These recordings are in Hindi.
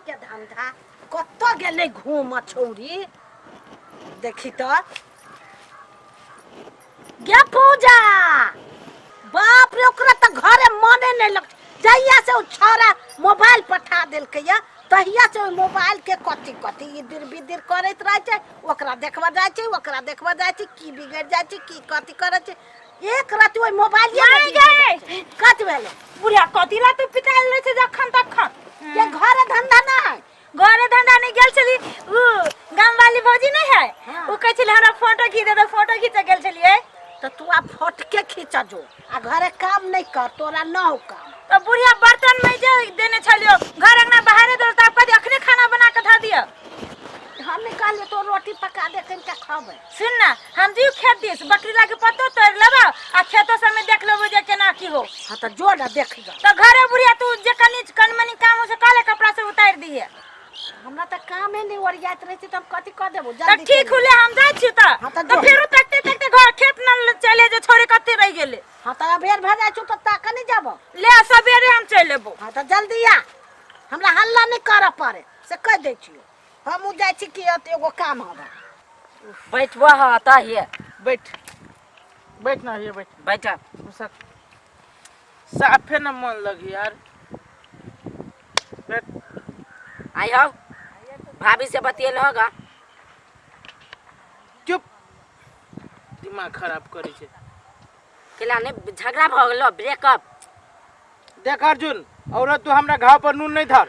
के धंधा कत गेले घूम छौरी देखी तो गे पूजा बाप रे ओकरा त घरे मने नहीं लग जहिया से उ छोरा मोबाइल पठा देलकै या तहिया से मोबाइल के कथी कथी इधर बिधर करैत रहे छै ओकरा देखबा जाय छै ओकरा देखबा जाय छै की बिगड़ जाय छै की कथी करे छै एक रात ओइ मोबाइल नहीं गए कत भेले बुढ़िया कथी ला तू पिटाइल रहे छै जखन तखन ये घरे धंधा नहीं घरे धंधा नहीं गेल छली उ गांव वाली भौजी नहीं है उ कहै छली हमरा फोटो खींच दे तो फोटो खींच गेल छलिए तो तू अब फोट के खींच जो आ घरे काम नहीं कर तोरा न हो काम तो बुढ़िया बर्तन में जे देने छलियो घर अंगना बाहर दे तब कदी अखने खाना बना के धा दियो हम निकाल तो रोटी पका दे के खाबे सुन ना हम जी खेत दिस बकरी लाके पत्तो तोड़ लेबा आ खेतो सब में देख लेबो जे केना की हो हां तो जो ना देख जा तो घरे बुढ़िया तू जे कनमनी काम से काले कपड़ा से उतार दिए हमरा त काम है नहीं ओरियात रहे छै त हम कथि क देबो तो जल्दी ठीक हुले हम जाय छी तो फिर तकते तकते घर खेत न चले जे छोरे कते रह गेले हां त अबेर भ जाय छु त ताक नहीं जाबो ले सबेरे हम चल लेबो हां त जल्दी आ हमरा हल्ला नहीं कर पड़े से कह दे छियो हम जाय छी कि एगो काम हबा बैठबो ह त हे बैठ बैठ ना ये बैठ बैठा साफे न मन लगी यार बैठ आई हो भाभी से बतियल होगा चुप दिमाग खराब करे छे केला ने झगड़ा भ गेलो ब्रेकअप देख अर्जुन औरत तू हमरा घाव पर नून नहीं धर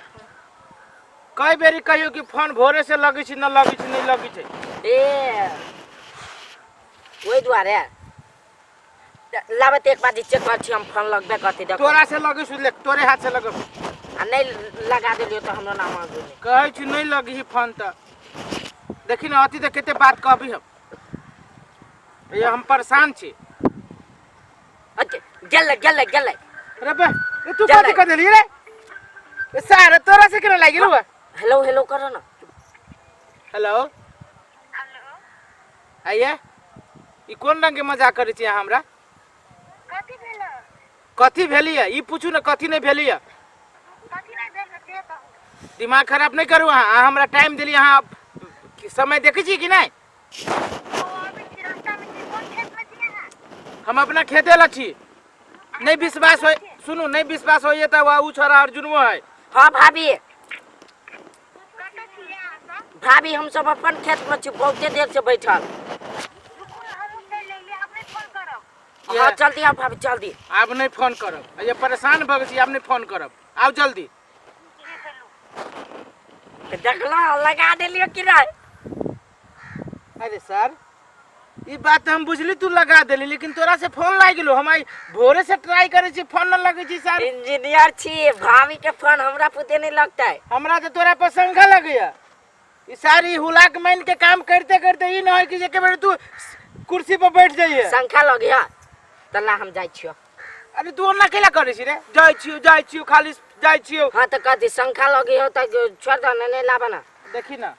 कई बेरी कहियो कि फोन भोरे से लगी छी न लगी छी नहीं लगी छे ए ओइ दुआरे लाबत एक बार चेक कर छी हम फोन लगबे करते देखो तोरा से लगी सु ले तोरे हाथ से लगब आ नहीं लगा देलियो तो हमरा नाम आ गेल कहै छी नहीं लगी ही फोन त देखी ना अति त केते बात कहबी हम ये हम परेशान छी अच्छा गेल रे बे ए तू कथि कर देली रे ए सारा तोरा से केना लागिल हुआ हेलो हेलो करो ना हेलो आइए ई कोन रंग के मजाक करे छी अहाँ हमरा कथी भेलिए ई पूछू ना कथी नहीं भेलिए दिमाग खराब नहीं करू अहाँ हमरा टाइम देली अहाँ समय देखै छी कि नहीं हम अपना खेते ला छी नहीं विश्वास हो सुनू नहीं विश्वास होइए त उ छोरा अर्जुनवा है हां भाभी भाभी हम सब अपन खेत में छी बहुते देर से बैठल हां जल्दी आओ भाभी जल्दी आप नहीं फोन करब ये परेशान भ गई आप नहीं फोन करब आओ जल्दी देखला लगा देलियो कि नहीं अरे सर ये बात हम बुझली तू लगा देली लेकिन तोरा से फोन लाग गेलो हम भोरे से ट्राई करे छी फोन न लगे छी सर इंजीनियर छी भाभी के फोन हमरा पुते नहीं लगता है हमरा तो तोरा पर शंका लगैया ई सारी हुलाक माइन के काम करते करते ई न होय कि जे के बेर तू कुर्सी पर बैठ जाइए शंका लगिया तला हम जाय छियो अरे तू ओना केला करे छी रे जाय छियो खाली जाय छियो हां त कथि शंका लगी हो त छोड़ दे नहीं लाबा ना देखी ना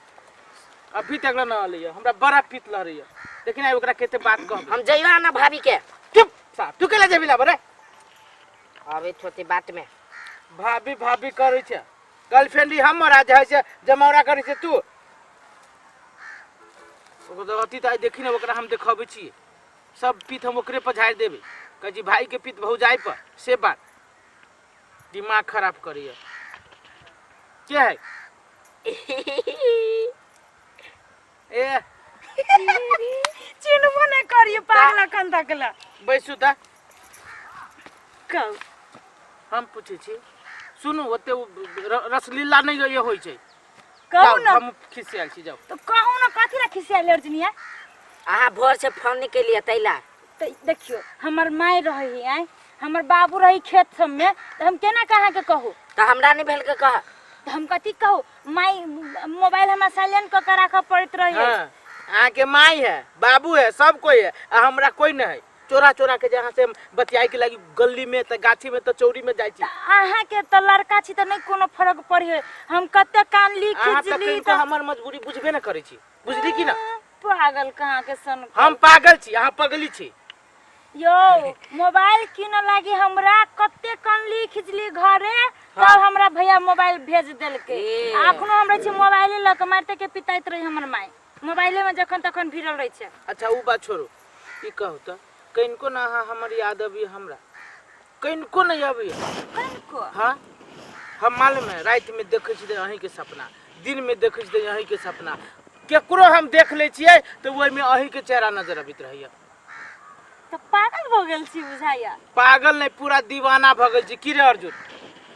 अभी तक न आलिए हमरा बड़ा पीत लह रही है देखी ना ओकरा केते बात कह हम जइयो ना भाभी के चुप साहब तू केला जेबी लाबा रे अबे छोटी बात में भाभी भाभी करे छे गर्लफ्रेंड हमर आ जाय छे जमौरा करे छे तू ओको तो अति ताई देखी ना ओकरा हम देखबै छी सब पीत हम ओकरे पर झाड़ देबे कह जी भाई के पीत बहु जाय पर से बात दिमाग खराब करिए क्या है ए चिन्हबो नहीं करिए पागला कन तकला बैसु त कहू हम पूछे छी सुनु ओते रसलीला नहीं ये होय छै कहू ना हम खिसियाल छी जाओ तो कहू ना कथि ला खिसियाल अर्जुनिया आहा भोर से फोन नहीं के लिए तैला तो देखियो हमर माई रही है हमर बाबू रही खेत सब में तो हम केना कहा के कहू तो हमरा नहीं भेल के कह तो हम कथि कहू माई मोबाइल हमरा साइलेंट क के राख पड़त रही है हां के माई है बाबू है सब कोई है आ हमरा कोई नहीं है चोरा चोरा के जहां से बतियाई के लगी गली में त गाछी में त चौरी में जाई छी आहा के त लड़का छी त नहीं कोनो फर्क पड़े हम कते कान ली खिचली त हमर मजबूरी बुझबे न करे छी बुझली कि ना पागल कहां के सन हम पागल छी अहाँ पगली छी यो मोबाइल किन लागी हमरा कते कनली खिचली घरे तब हमरा भैया मोबाइल भेज देलके अखनो हमरा छी मोबाइल ल के मारते के पिताइत रही हमर माई मोबाइले में जखन तखन भिड़ल रही छे। अच्छा उ बात छोड़ो ई कहू त कइनको ना हमर याद अभी हमरा कइनको नहीं अभी कनको हां हम मालूम है रात में देखै छी अहीं के सपना दिन में देखै छी अहीं के सपना केकरो हम देख ले छियै तो ओइ में अहीं के चेहरा नजर आबित रहैया। तो पागल भ गेल छी बुझाइया। पागल नहीं पूरा दीवाना भ गेल छी की रे अर्जुन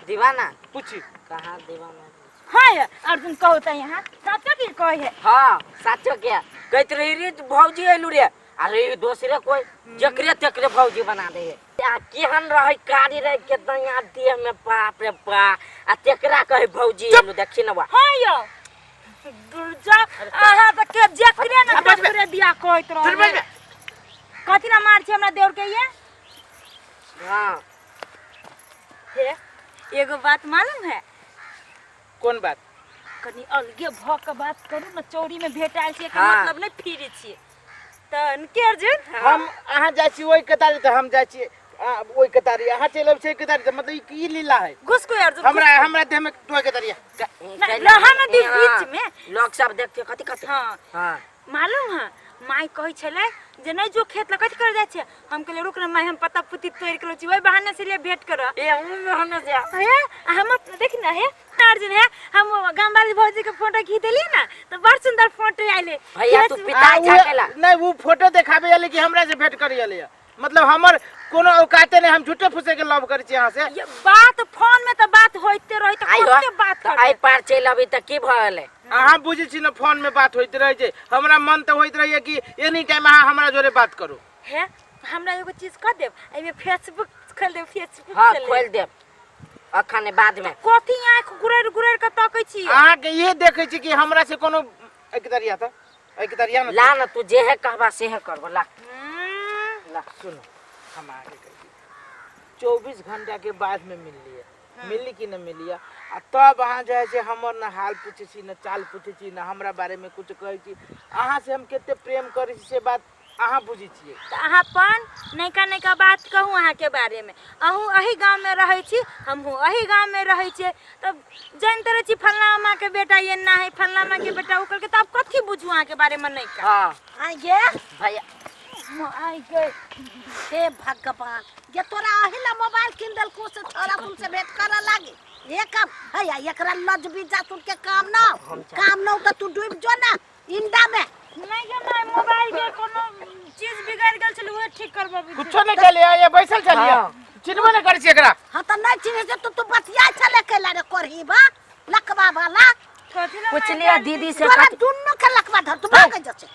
दीवाना पूछी कहां दीवाना हां अर्जुन कहू त यहां सच्चो की कहे हां सच्चो क्या कहत रही रे भौजी आइलु रे अरे दोसरे कोई जकरे तकरे भौजी बना दे है केहन रहे कारी रहे केतना याद दिए में बाप रे बा आ तेकरा कहे भौजी आइलु देखी न बा हां यो दुर्जा आहा त के जकरे न तकरे दिया कहत रहे कथि ना मार छे हमरा देवर के ये हां हे एगो बात मालूम है कौन बात कनी अलगे भ के बात करू न चौरी में भेटाल छे के मतलब नै फिरे छी तन के अर्जुन हम अहाँ जाय छी ओइ कतारी त हम जाय छी ओइ कतारी अहाँ चलब छै कतारी त मतलब ई लीला है घुस को अर्जुन हमरा देह में तोय कतारी रहन दी बीच में लोग सब देखते कथि कथि हां मालूम है माई कहै छले जे नै जो खेत ल कथि कर जाय छे हम कहले रुक न माई हम पत्ता पुती तोड़ के लो छी ओइ बहाने से ले भेंट कर ए हम बहाने से हे हम देख न हे अर्जुन है हम गांव वाली भौजी के फोटो खींच देली ना तो बड़ सुंदर फोटो आइले भैया तू पिता झाकेला नै वो फोटो देखाबे आले कि हमरा से भेंट करी आले मतलब हमर कोनो औकाते नै हम झूठे फुसे के लव करै छी यहां से ये बात फोन में तो बात होइते रही तो कते बात कर आई पार चल अभी तक की भले अहाँ बुझी छी न फोन में बात होइत रहे छै हमरा मन त होइत रहे कि एनी टाइम अहाँ हमरा जोरे बात करू हे हमरा एगो चीज कर देब एई में फेसबुक खोल देब फेसबुक हां खोल देब अखने बाद में कथि आंख गुरर गुरर के तकै छी अहाँ के ये देखे छी कि हमरा से कोनो एक दरिया त एक दरिया न ला न तू जे है कहबा से है करबो ला ला सुनो हम आगे कर 24 घंटा के बाद में मिल लिया मिली कि न मिलिया आ तब अहाँ जाय छै हमर न हाल पूछे छी न चाल पूछे छी न हमरा बारे में कुछ कहै छी अहाँ से हम केते प्रेम करै छी से बात अहाँ बुझी छियै त अहाँ अपन नैका नैका बात कहू अहाँ के बारे में अहू अही गांव में रहै छी हमहू अही गांव में रहै छी तब जानते रह छी फल्ला मां के बेटा ये ना है फल्ला मां के बेटा ओकर के तब कथि बुझू अहाँ के बारे में नैका हां आई गे भैया आई गे हे भगवान ये तोरा अहिला मोबाइल किन देल को से छोरा कुल से भेंट करे लागी ये काम हैया एकरा लज भी जा सुन के काम न त तू डूब जो ना इंडा में नहीं गे नहीं मोबाइल के कोनो चीज बिगड़ गेल छल वो ठीक करबो कुछ नहीं चले ये बैसल चलिए चिन्हबे नहीं करै छी एकरा हां त नहीं चिन्हे से तू बतिया चले केला रे करही बा लकवा वाला पूछ लिया दीदी से तोरा दुन्नु के लकवा धर तू भाग जछे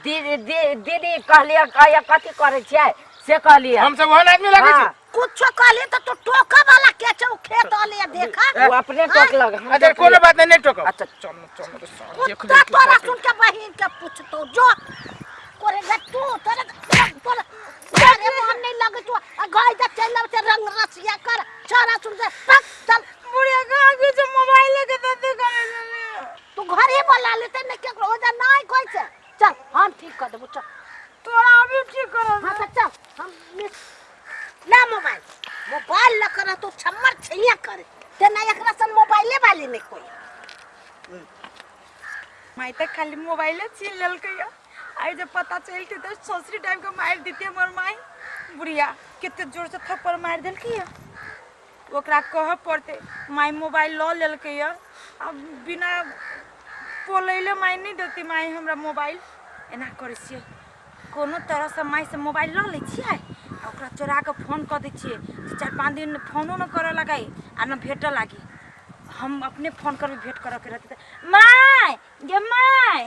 दीदी कहलिया कया कथि करे छै से कहलिया हम सब ओहन आदमी लागे छै कुछो कहली त तू टोका वाला के छौ खेत आले देखा वो अपने टोक लग अच्छा कोनो बात नहीं टोक अच्छा चल देख ले तोरा सुन के बहिन के पूछतो जो करे ग तू तोरा अरे मन नहीं लगे तू गाय जा चल से रंग रसिया कर छोरा सुन से पक चल बुढ़िया का आगे से मोबाइल के दे करे तू घर ही बोला लेते न के हो जा नहीं कोई से चल हम ठीक कर देबो चल तोरा अभी ठीक कर हां त चल हम ला मोबाइल ल कर तू छम्मर छैया करे ते ना एकरा सन मोबाइले वाली नहीं कोई माई त खाली मोबाइल छीन लेल कया आई जब पता चलती तो ससुरी टाइम के मार देती हमर माई बुढ़िया कितने जोर से थप्पड़ मार देल किया ओकरा कह पड़ते माई मोबाइल ल लेल कया अब बिना बोलैले माई नहीं देती माई हमरा मोबाइल एना करे छिए कोनो तरह से माई से मोबाइल ल ले छिए ओकरा चोरा के फोन कर दै छिए 4-5 दिन फोनो न करे लगाई आ न भेट लागी हम अपने फोन कर भेंट कर के रहते माई गे माई